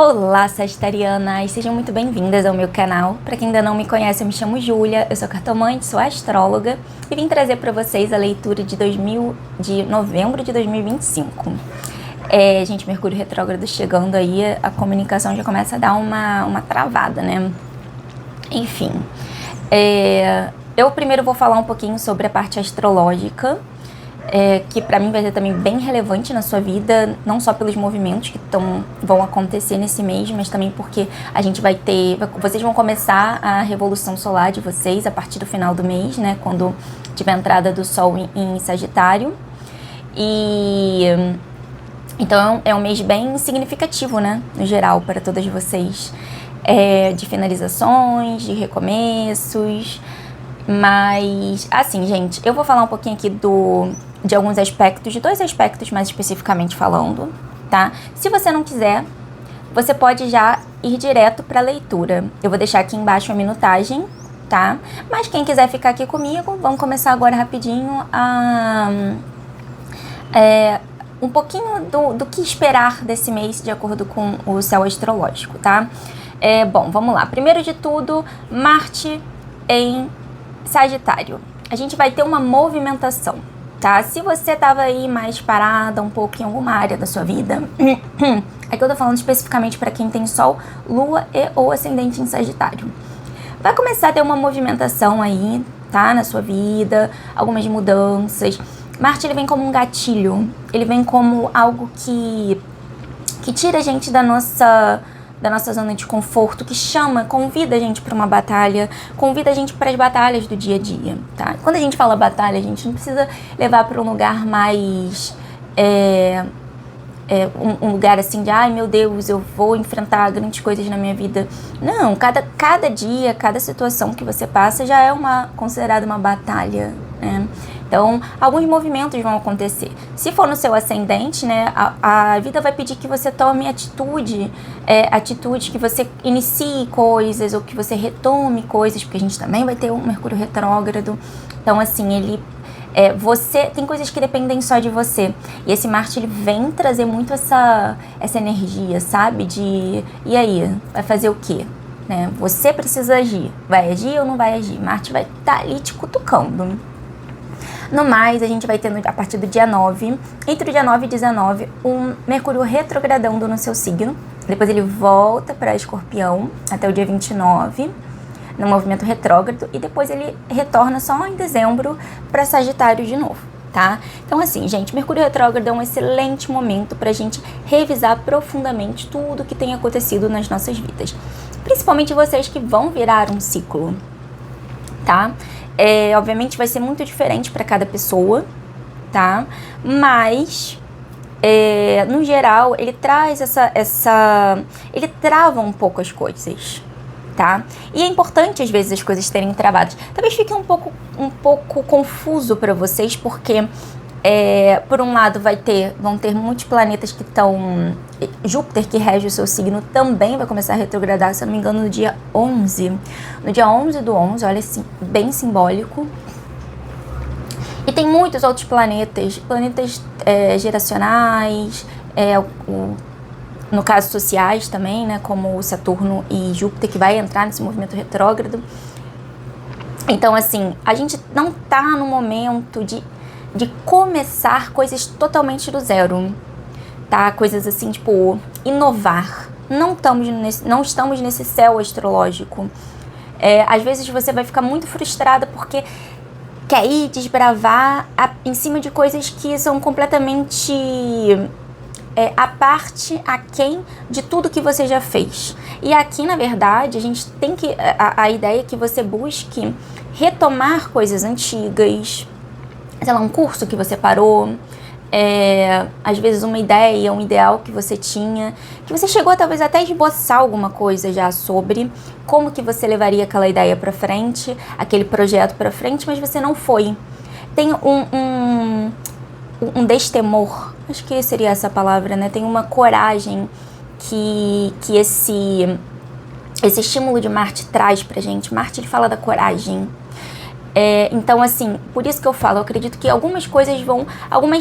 Olá, sagitarianas! Sejam muito bem-vindas ao meu canal. Para quem ainda não me conhece, eu me chamo Júlia, eu sou cartomante, sou astróloga e vim trazer para vocês a leitura de novembro de 2025. Gente, Mercúrio retrógrado chegando aí, a comunicação já começa a dar uma travada, né? Enfim, eu primeiro vou falar um pouquinho sobre a parte astrológica, que para mim vai ser também bem relevante na sua vida, não só pelos movimentos que vão acontecer nesse mês, mas também porque a gente vocês vão começar a revolução solar de vocês a partir do final do mês, né, quando tiver a entrada do Sol em Sagitário. E então é um mês bem significativo, né, no geral, para todas vocês, de finalizações, de recomeços. Mas, assim, gente, eu vou falar um pouquinho aqui de alguns aspectos, de dois aspectos mais especificamente falando, tá? Se você não quiser, você pode já ir direto para a leitura. Eu vou deixar aqui embaixo a minutagem, tá? Mas quem quiser ficar aqui comigo, vamos começar agora rapidinho um pouquinho do que esperar desse mês de acordo com o céu astrológico, tá? Bom, vamos lá. Primeiro de tudo, Marte em Sagitário. A gente vai ter uma movimentação, tá? Se você tava aí mais parada um pouco em alguma área da sua vida, aqui eu tô falando especificamente para quem tem Sol, Lua ou Ascendente em Sagitário. Vai começar a ter uma movimentação aí, tá? Na sua vida, algumas mudanças. Marte, ele vem como um gatilho, ele vem como algo que tira a gente da nossa zona de conforto, que convida a gente para uma batalha, convida a gente para as batalhas do dia a dia, tá? Quando a gente fala batalha, a gente não precisa levar para um lugar mais... um lugar assim de, ai meu Deus, eu vou enfrentar grandes coisas na minha vida. Não, cada dia, cada situação que você passa já é considerada uma batalha, né? Então, alguns movimentos vão acontecer. Se for no seu ascendente, né, a vida vai pedir que você tome atitude, que você inicie coisas ou que você retome coisas, porque a gente também vai ter um Mercúrio retrógrado. Então, assim, tem coisas que dependem só de você. E esse Marte, ele vem trazer muito essa energia, sabe? E aí, vai fazer o quê? Né? Você precisa agir. Vai agir ou não vai agir? Marte vai estar ali te cutucando. No mais, a gente vai ter a partir do dia 9, entre o dia 9 e 19, um Mercúrio retrogradando no seu signo. Depois ele volta para Escorpião até o dia 29, no movimento retrógrado, e depois ele retorna só em dezembro para Sagitário de novo, tá? Então, assim, gente, Mercúrio retrógrado é um excelente momento para a gente revisar profundamente tudo que tem acontecido nas nossas vidas. Principalmente vocês que vão virar um ciclo, tá? Obviamente vai ser muito diferente para cada pessoa, tá? Mas, no geral, ele traz ele trava um pouco as coisas, tá? E é importante, às vezes, as coisas terem travadas. Talvez fique um pouco confuso para vocês, porque, por um lado, vão ter muitos planetas que estão... Júpiter, que rege o seu signo, também vai começar a retrogradar, se eu não me engano, no dia 11. No dia 11 do 11, olha assim, bem simbólico. E tem muitos outros planetas geracionais, no caso sociais também, né, como o Saturno e Júpiter, que vai entrar nesse movimento retrógrado. Então, assim, a gente não tá no momento de começar coisas totalmente do zero, tá? Coisas assim, tipo, inovar. Não estamos nesse céu astrológico. Às vezes você vai ficar muito frustrada porque quer ir desbravar em cima de coisas que são completamente aquém de tudo que você já fez. E aqui, na verdade, a gente tem que... A ideia é que você busque retomar coisas antigas, sei lá, um curso que você parou, às vezes uma ideia, um ideal que você tinha, que você chegou talvez até esboçar alguma coisa já sobre como que você levaria aquela ideia para frente, aquele projeto para frente, mas você não foi. Tem um destemor, acho que seria essa palavra, né? Tem uma coragem que esse estímulo de Marte traz pra gente. Marte, ele fala da coragem. Então, assim, por isso que eu falo, eu acredito que algumas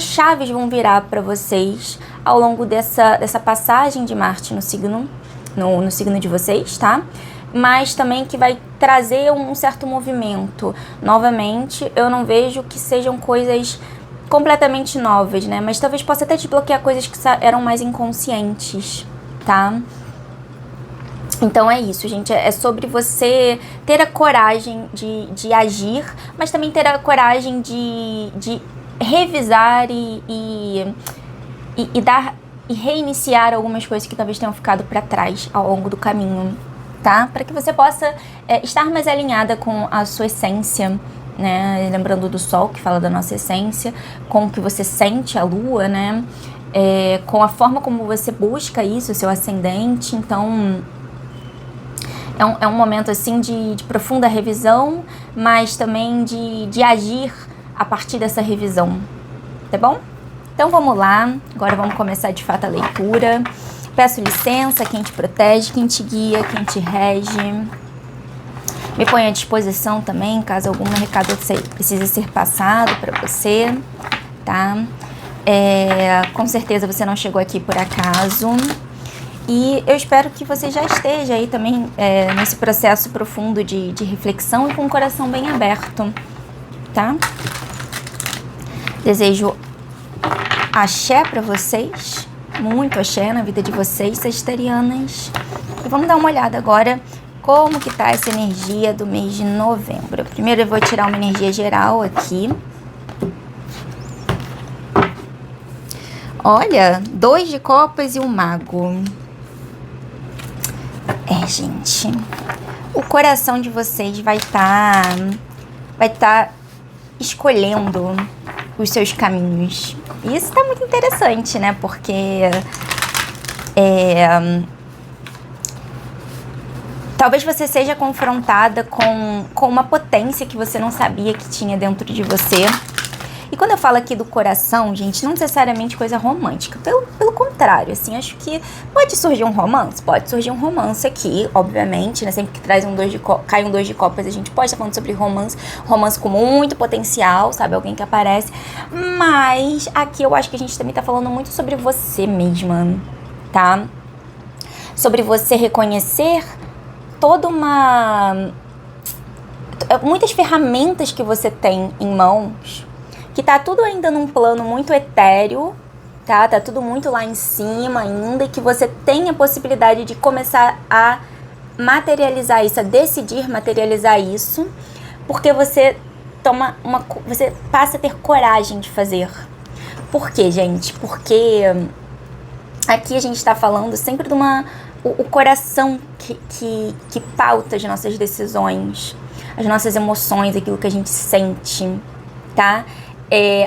chaves vão virar para vocês ao longo dessa passagem de Marte no signo, no signo de vocês, tá? Mas também que vai trazer um certo movimento. Novamente, eu não vejo que sejam coisas completamente novas, né? Mas talvez possa até desbloquear coisas que eram mais inconscientes, tá? Então é isso, gente. É sobre você ter a coragem de agir, mas também ter a coragem de revisar e reiniciar algumas coisas que talvez tenham ficado para trás ao longo do caminho, tá? Para que você possa estar mais alinhada com a sua essência, né? Lembrando do Sol, que fala da nossa essência, com o que você sente, a Lua, né? Com a forma como você busca isso, o seu ascendente. Então é um momento assim de profunda revisão, mas também de agir a partir dessa revisão, tá bom? Então vamos lá, agora vamos começar de fato a leitura. Peço licença, quem te protege, quem te guia, quem te rege. Me põe à disposição também, caso algum recado precise ser passado para você, tá? Com certeza você não chegou aqui por acaso. E eu espero que você já esteja aí também nesse processo profundo de reflexão e com o coração bem aberto, tá? Desejo axé para vocês, muito axé na vida de vocês, sagitarianas. E vamos dar uma olhada agora como que tá essa energia do mês de novembro. Primeiro eu vou tirar uma energia geral aqui. Olha, 2 de copas e um mago. Gente, o coração de vocês vai estar escolhendo os seus caminhos. E isso tá muito interessante, né? Porque talvez você seja confrontada com uma potência que você não sabia que tinha dentro de você. E quando eu falo aqui do coração, gente, não necessariamente coisa romântica. Pelo contrário, assim, acho que pode surgir um romance. Pode surgir um romance aqui, obviamente, né? Sempre que traz cai um 2 de copas, a gente pode estar falando sobre romance. Romance com muito potencial, sabe? Alguém que aparece. Mas aqui eu acho que a gente também tá falando muito sobre você mesma, tá? Sobre você reconhecer muitas ferramentas que você tem em mãos, que tá tudo ainda num plano muito etéreo, tá? Tá tudo muito lá em cima ainda, e que você tem a possibilidade de começar a materializar isso, a decidir materializar isso, porque você você passa a ter coragem de fazer. Por quê, gente? Porque aqui a gente tá falando sempre de o coração que pauta as nossas decisões, as nossas emoções, aquilo que a gente sente, tá?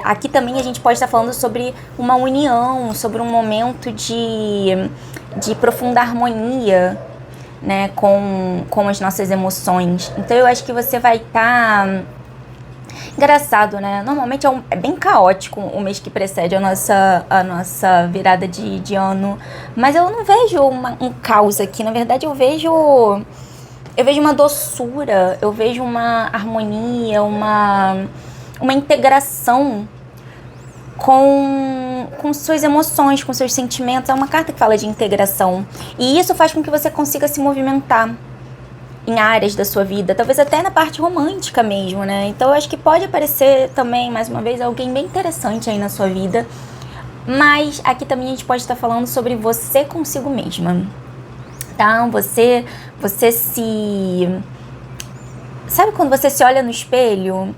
Aqui também a gente pode estar falando sobre uma união, sobre um momento de profunda harmonia, né, com as nossas emoções. Então eu acho que você vai estar... Engraçado, né? Normalmente é bem caótico o mês que precede a nossa virada de ano. Mas eu não vejo um caos aqui. Na verdade, eu vejo uma doçura, eu vejo uma harmonia, uma integração com suas emoções, com seus sentimentos. É uma carta que fala de integração. E isso faz com que você consiga se movimentar em áreas da sua vida, talvez até na parte romântica mesmo, né? Então eu acho que pode aparecer também, mais uma vez, alguém bem interessante aí na sua vida. Mas aqui também a gente pode estar falando sobre você consigo mesma, tá? Você se... Sabe quando você se olha no espelho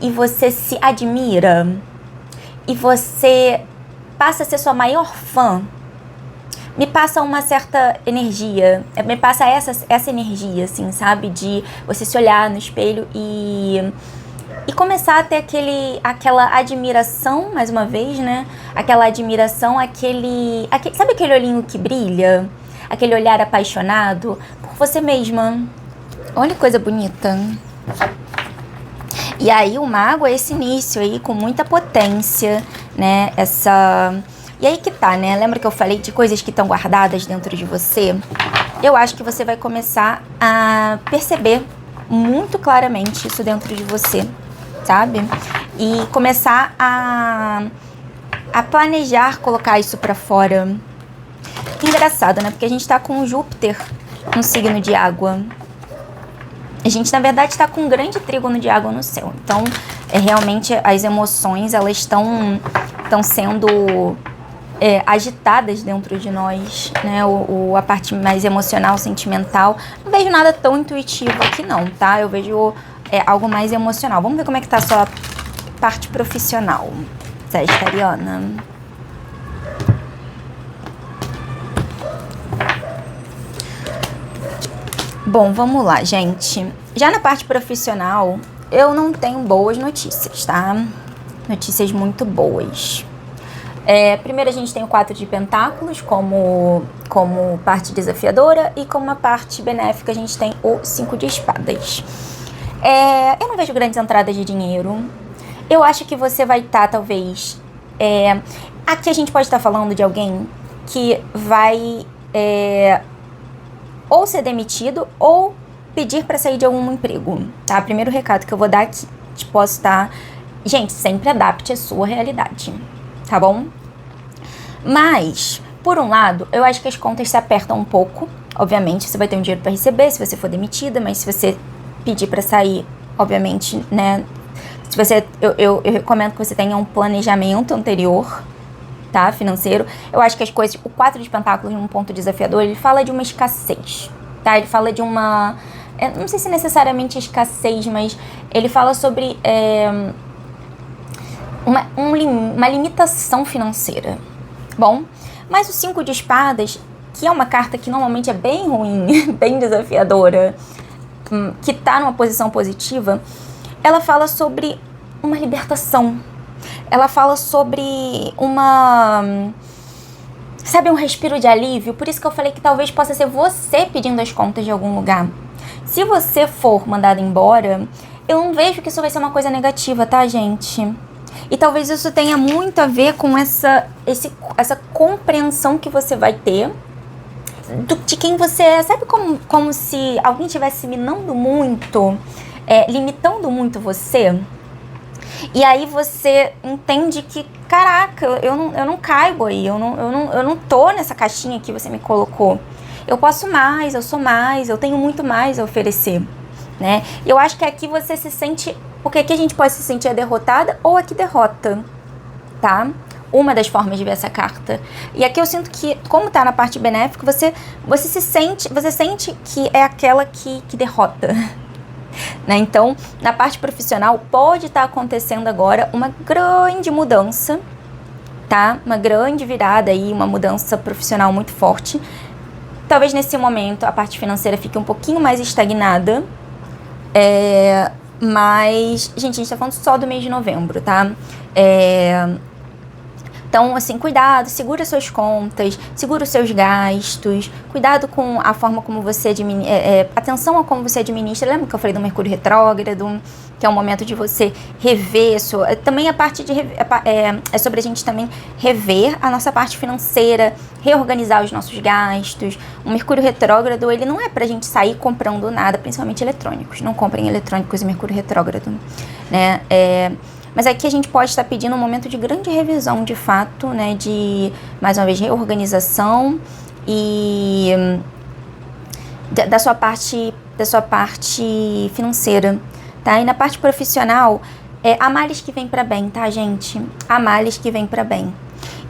e você se admira? E você passa a ser sua maior fã? Me passa uma certa energia, me passa essa energia, assim, sabe? De você se olhar no espelho e começar a ter aquela admiração, mais uma vez, né? Aquela admiração, sabe aquele olhinho que brilha? Aquele olhar apaixonado por você mesma. Olha que coisa bonita. E aí o mago é esse início aí com muita potência, né? E aí que tá, né? Lembra que eu falei de coisas que estão guardadas dentro de você? Eu acho que você vai começar a perceber muito claramente isso dentro de você, sabe? E começar a planejar colocar isso pra fora. Engraçado, né? Porque a gente tá com Júpiter no signo de água. A gente, na verdade, está com um grande trígono de água no céu. Então, realmente, as emoções, elas estão sendo agitadas dentro de nós, né? A parte mais emocional, sentimental. Não vejo nada tão intuitivo aqui, não, tá? Eu vejo algo mais emocional. Vamos ver como é que tá a sua parte profissional, sagitariana. Bom, vamos lá, gente. Já na parte profissional, eu não tenho boas notícias, tá? Notícias muito boas. Primeiro a gente tem o 4 de Pentáculos como parte desafiadora, e como uma parte benéfica a gente tem o 5 de Espadas. Eu não vejo grandes entradas de dinheiro. Eu acho que você vai estar, talvez... aqui a gente pode estar falando de alguém que vai... ou ser demitido ou pedir para sair de algum emprego, tá? Primeiro recado que eu vou dar aqui, te posso estar... Gente, sempre adapte a sua realidade, tá bom? Mas, por um lado, eu acho que as contas se apertam um pouco. Obviamente, você vai ter um dinheiro para receber se você for demitida, mas se você pedir para sair, obviamente, né? Se você, eu recomendo que você tenha um planejamento anterior, tá? Financeiro. Eu acho que as coisas... O 4 de Pentáculos, num ponto desafiador, ele fala de uma escassez, tá? Ele fala de uma... não sei se necessariamente escassez, mas ele fala sobre uma limitação financeira. Bom, mas o 5 de Espadas, que é uma carta que normalmente é bem ruim, bem desafiadora, que tá numa posição positiva, ela fala sobre uma libertação. Ela fala sobre sabe, um respiro de alívio. Por isso que eu falei que talvez possa ser você pedindo as contas de algum lugar. Se você for mandado embora, eu não vejo que isso vai ser uma coisa negativa, tá, gente? E talvez isso tenha muito a ver com essa compreensão que você vai ter de quem você é. Sabe como se alguém estivesse minando muito, limitando muito você? E aí você entende que, caraca, eu não caibo aí, eu não tô nessa caixinha que você me colocou. Eu posso mais, eu sou mais, eu tenho muito mais a oferecer, né? Eu acho que aqui você se sente... Porque aqui a gente pode se sentir a derrotada ou a que derrota, tá? Uma das formas de ver essa carta. E aqui eu sinto que, como tá na parte benéfica, você sente que é aquela que derrota, né? Então, na parte profissional, pode estar acontecendo agora uma grande mudança, tá? Uma grande virada aí, uma mudança profissional muito forte. Talvez nesse momento a parte financeira fique um pouquinho mais estagnada, mas, gente, a gente tá falando só do mês de novembro, tá? Então, assim, cuidado, segura suas contas, segura os seus gastos, cuidado com a forma como você administra, atenção a como você administra. Lembra que eu falei do Mercúrio retrógrado, que é um momento de você rever, também a parte de, é sobre a gente também rever a nossa parte financeira, reorganizar os nossos gastos. O Mercúrio retrógrado, ele não é pra gente sair comprando nada, principalmente eletrônicos. Não comprem eletrônicos em Mercúrio retrógrado, né? Mas aqui a gente pode estar pedindo um momento de grande revisão, de fato, né? De, mais uma vez, reorganização e da sua parte financeira, tá? E na parte profissional, há males que vem para bem, tá, gente? Há males que vem para bem.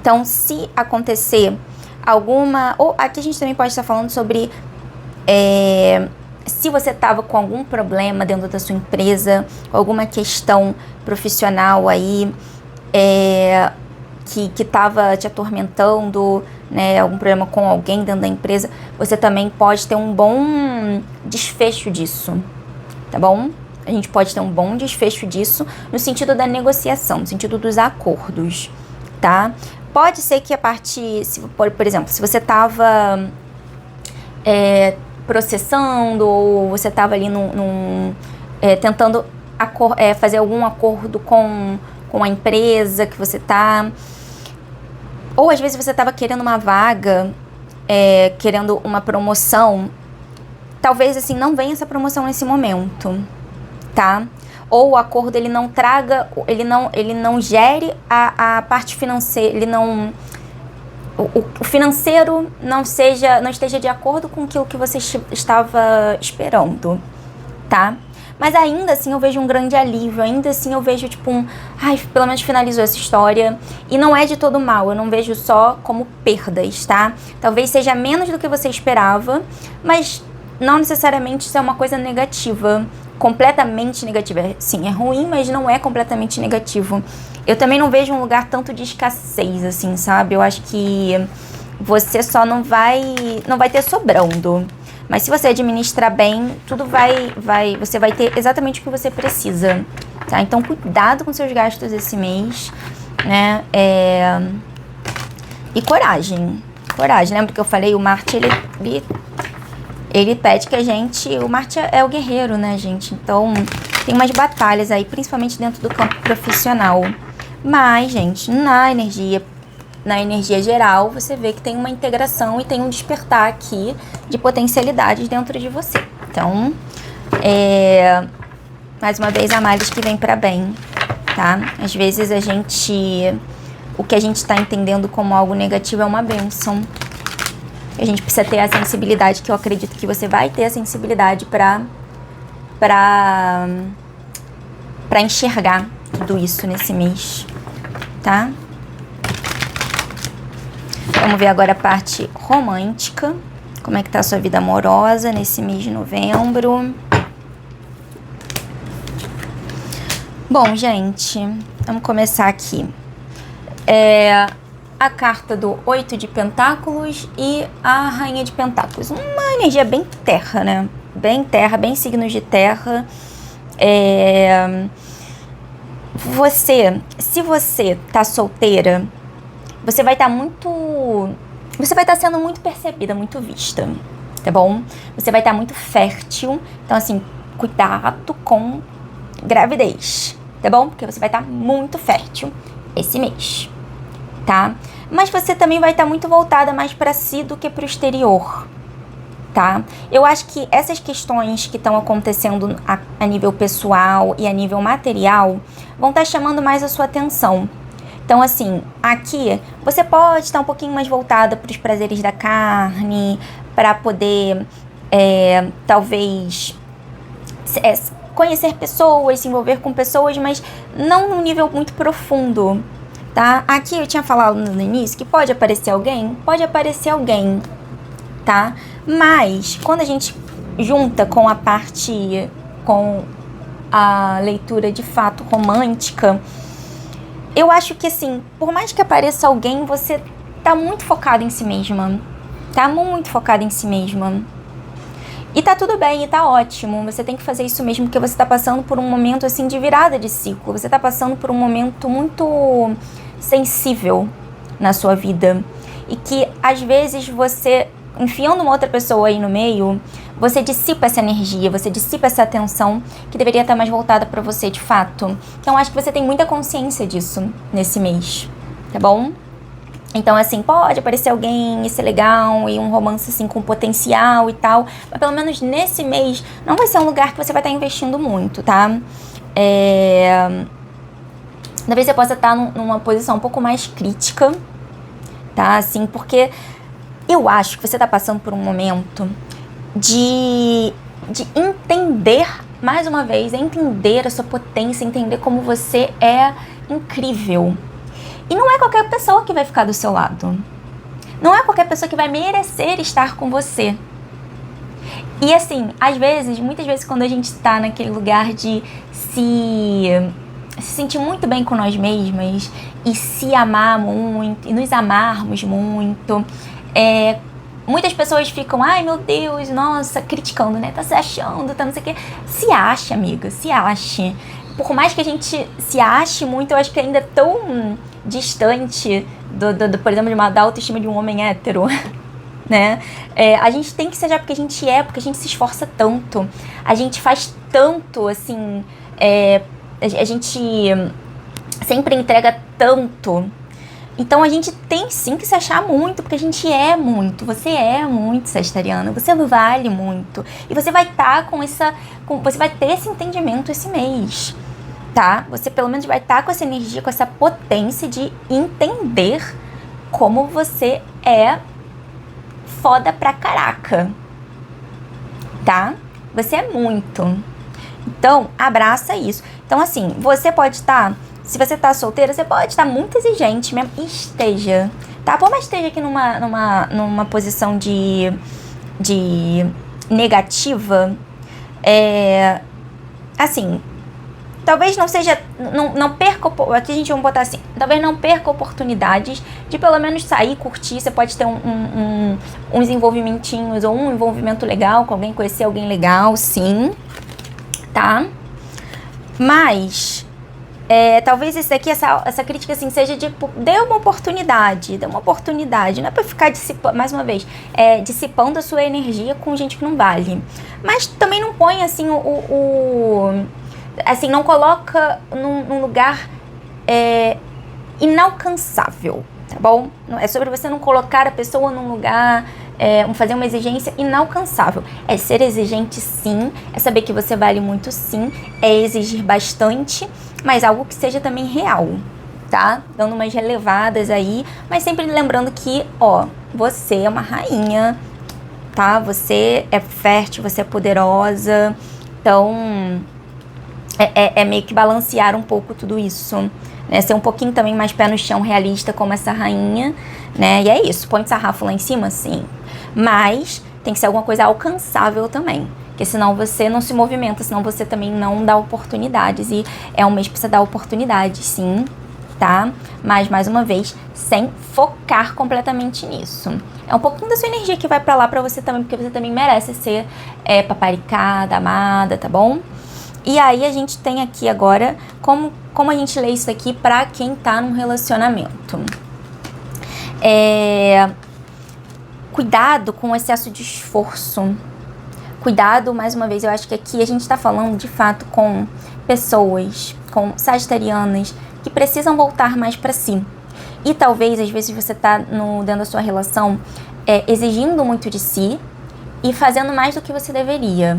Então, se acontecer alguma... Ou aqui a gente também pode estar falando sobre... se você estava com algum problema dentro da sua empresa, alguma questão profissional aí, que estava te atormentando, né, algum problema com alguém dentro da empresa, você também pode ter um bom desfecho disso, tá bom? A gente pode ter um bom desfecho disso no sentido da negociação, no sentido dos acordos, tá? Pode ser que a parte, por exemplo, se você estava processando, ou você estava ali tentando fazer algum acordo com a empresa que você está, ou às vezes você estava querendo uma vaga, querendo uma promoção, talvez assim não venha essa promoção nesse momento, tá? Ou o acordo ele não traga, ele não gere a parte financeira, ele não o financeiro não esteja de acordo com aquilo que você estava esperando, tá? Mas ainda assim eu vejo um grande alívio, ainda assim eu vejo tipo ai, pelo menos finalizou essa história. E não é de todo mal, eu não vejo só como perdas, tá? Talvez seja menos do que você esperava, mas não necessariamente isso é uma coisa negativa, completamente negativa. Sim, é ruim, mas não é completamente negativo. Eu também não vejo um lugar tanto de escassez, assim, sabe? Eu acho que você só não vai ter sobrando. Mas se você administrar bem, tudo você vai ter exatamente o que você precisa, tá? Então, cuidado com seus gastos esse mês, né? E coragem. Coragem. Lembra que eu falei? O Marte, ele pede que a gente... O Marte é o guerreiro, né, gente? Então, tem umas batalhas aí, principalmente dentro do campo profissional. Mas, gente, na energia geral, você vê que tem uma integração e tem um despertar aqui de potencialidades dentro de você. Então, mais uma vez, a Males que vem para bem, tá? Às vezes o que a gente está entendendo como algo negativo é uma bênção. A gente precisa ter a sensibilidade, que eu acredito que você vai ter a sensibilidade para enxergar tudo isso nesse mês, tá? Vamos ver agora a parte romântica. Como é que tá a sua vida amorosa nesse mês de novembro? Bom, gente, vamos começar aqui. A carta do 8 de Pentáculos e a Rainha de Pentáculos. Uma energia bem terra, né? Bem terra, bem signos de terra. Se você tá solteira, você vai estar sendo muito percebida, muito vista, tá bom? Você vai estar muito fértil, então assim, cuidado com gravidez, tá bom? Porque você vai estar muito fértil esse mês, tá? Mas você também vai estar muito voltada mais para si do que para o exterior, tá? Eu acho que essas questões que estão acontecendo a nível pessoal e a nível material vão estar chamando mais a sua atenção. Então, assim, aqui você pode estar um pouquinho mais voltada para os prazeres da carne, para poder, talvez, conhecer pessoas, se envolver com pessoas, mas não num nível muito profundo, tá? Aqui eu tinha falado no início que pode aparecer alguém, tá? Mas, quando a gente junta com a leitura de fato romântica, eu acho que, assim, por mais que apareça alguém, você tá muito focado em si mesma. Tá muito focado em si mesma. E tá tudo bem, e tá ótimo. Você tem que fazer isso mesmo, porque você tá passando por um momento, assim, de virada de ciclo. Você tá passando por um momento muito sensível na sua vida. E que, às vezes, você, enfiando uma outra pessoa aí no meio, você dissipa essa energia, você dissipa essa atenção que deveria estar mais voltada para você de fato. Então, acho que você tem muita consciência disso nesse mês, tá bom? Então, assim, pode aparecer alguém e ser legal, e um romance, assim, com potencial e tal, mas pelo menos nesse mês não vai ser um lugar que você vai estar investindo muito, tá? Talvez você possa estar numa posição um pouco mais crítica, tá? Assim, porque eu acho que você está passando por um momento de entender, mais uma vez, entender a sua potência, entender como você é incrível. E não é qualquer pessoa que vai ficar do seu lado. Não é qualquer pessoa que vai merecer estar com você. E assim, muitas vezes quando a gente está naquele lugar de se sentir muito bem com nós mesmas e se amar muito, e nos amarmos muito, muitas pessoas ficam, ai meu Deus, nossa, criticando, né? Tá se achando, tá não sei o quê. Se ache, amiga, se ache. Por mais que a gente se ache muito, eu acho que ainda é tão distante, por exemplo, da autoestima de um homem hétero, né? A gente tem que se achar porque a gente se esforça tanto, a gente faz tanto, assim, a gente sempre entrega tanto. Então a gente tem sim que se achar muito, porque a gente é muito, você é muito sagitariana, você vale muito. E você vai estar você vai ter esse entendimento esse mês, tá? Você pelo menos vai estar com essa energia, com essa potência de entender como você é foda pra caraca, tá? Você é muito. Então, abraça isso. Então, assim, você pode estar, se você tá solteira, você pode estar muito exigente mesmo. Esteja, tá? Por mais que esteja aqui numa posição de negativa, assim, talvez não seja, não perca, aqui a gente vai botar assim, talvez não perca oportunidades de pelo menos sair, curtir. Você pode ter uns envolvimentinhos ou um envolvimento legal com alguém, conhecer alguém legal, sim, tá? Mas talvez esse aqui, essa crítica assim, seja de dê uma oportunidade, não é pra ficar dissipando, mais uma vez, dissipando a sua energia com gente que não vale, mas também não põe assim assim, não coloca num lugar inalcançável, tá bom? É sobre você não colocar a pessoa num lugar, fazer uma exigência inalcançável. É ser exigente, sim, é saber que você vale muito, sim, é exigir bastante, mas algo que seja também real, tá? Dando umas relevadas aí, mas sempre lembrando que, você é uma rainha, tá? Você é fértil, você é poderosa, então é meio que balancear um pouco tudo isso, né? Ser um pouquinho também mais pé no chão, realista como essa rainha, né? E é isso, põe o sarrafo lá em cima, sim, mas tem que ser alguma coisa alcançável também, porque senão você não se movimenta, senão você também não dá oportunidades, e é um mês pra você dar oportunidades, sim, tá? Mas, mais uma vez, sem focar completamente nisso. É um pouquinho da sua energia que vai pra lá pra você também, porque você também merece ser paparicada, amada, tá bom? E aí a gente tem aqui agora, como a gente lê isso aqui pra quem tá num relacionamento. Cuidado com o excesso de esforço. Cuidado, mais uma vez, eu acho que aqui a gente tá falando de fato com pessoas, com sagitarianas, que precisam voltar mais pra si. E talvez, às vezes, você tá dentro da sua relação exigindo muito de si e fazendo mais do que você deveria,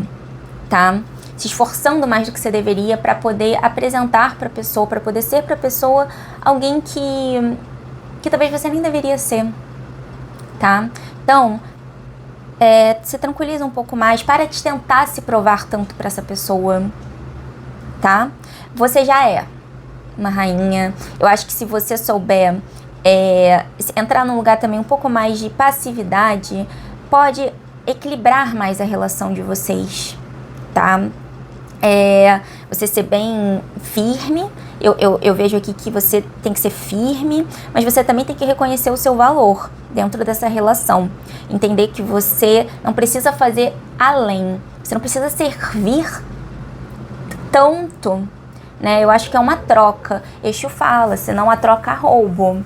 tá? Se esforçando mais do que você deveria para poder apresentar para a pessoa, para poder ser para a pessoa alguém que talvez você nem deveria ser, tá? Então, se tranquiliza um pouco mais, para de tentar se provar tanto para essa pessoa, tá? Você já é uma rainha. Eu acho que se você souber entrar num lugar também um pouco mais de passividade, pode equilibrar mais a relação de vocês, tá? Você ser bem firme. Eu vejo aqui que você tem que ser firme, mas você também tem que reconhecer o seu valor dentro dessa relação. Entender que você não precisa fazer além, você não precisa servir tanto, né? Eu acho que é uma troca. Exu fala, senão a troca roubo,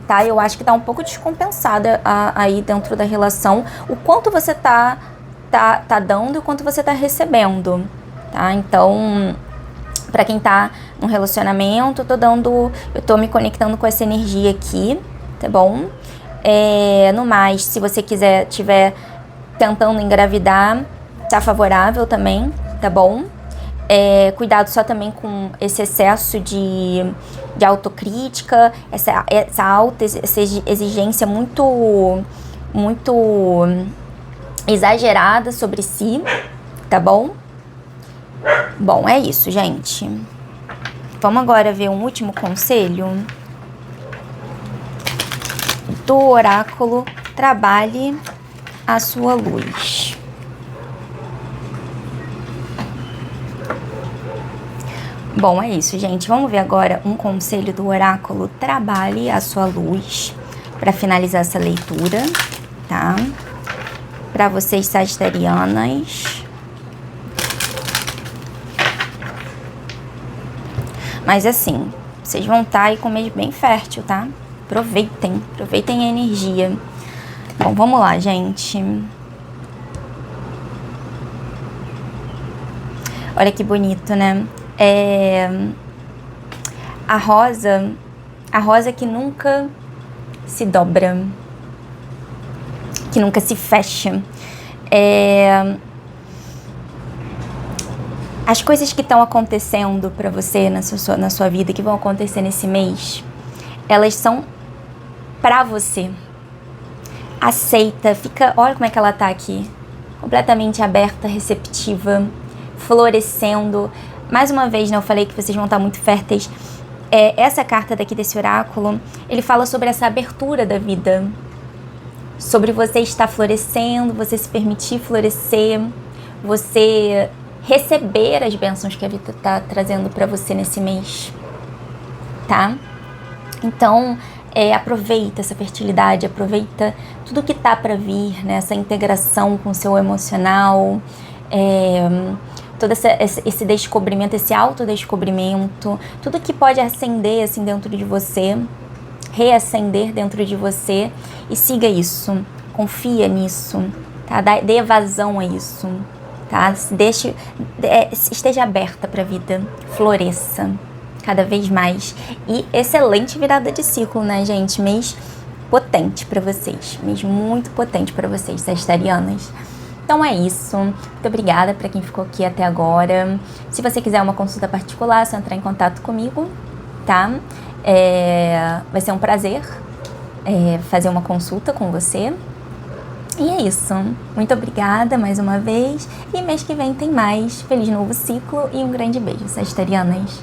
tá? Eu acho que tá um pouco descompensada aí dentro da relação o quanto você tá dando e o quanto você tá recebendo, tá? Então, pra quem tá num relacionamento, eu tô me conectando com essa energia aqui, tá bom? No mais, se você tiver tentando engravidar, tá favorável também, tá bom? Cuidado só também com esse excesso de autocrítica, essa exigência muito exagerada sobre si, tá bom? Bom, é isso, gente. Vamos agora ver um último conselho do oráculo Trabalhe a Sua Luz. Bom, é isso, gente. Vamos ver agora um conselho do oráculo Trabalhe a Sua Luz para finalizar essa leitura, tá? Para vocês sagitarianas. Mas assim, vocês vão estar aí com o mês bem fértil, tá? Aproveitem a energia. Bom, vamos lá, gente. Olha que bonito, né? A rosa que nunca se dobra, que nunca se fecha. As coisas que estão acontecendo para você na sua vida, que vão acontecer nesse mês, elas são pra você. Aceita, fica, olha como é que ela tá aqui, completamente aberta, receptiva, florescendo. Mais uma vez, né, eu falei que vocês vão estar muito férteis. Essa carta daqui desse oráculo, ele fala sobre essa abertura da vida, sobre você estar florescendo, você se permitir florescer, você receber as bênçãos que a vida está trazendo para você nesse mês, tá? Então, aproveita essa fertilidade, aproveita tudo que tá para vir, né? Essa integração com o seu emocional, todo esse descobrimento, esse autodescobrimento, tudo que pode acender assim dentro de você, reacender dentro de você, e siga isso, confia nisso, tá? Dê vazão a isso, tá? Esteja aberta para a vida, floresça cada vez mais. E excelente virada de ciclo, né, gente? Mês potente para vocês, mês muito potente para vocês, sagitarianas. Então é isso, muito obrigada para quem ficou aqui até agora. Se você quiser uma consulta particular, é só entrar em contato comigo, tá? Vai ser um prazer fazer uma consulta com você. E é isso, muito obrigada mais uma vez, e mês que vem tem mais. Feliz novo ciclo e um grande beijo, sagitarianas!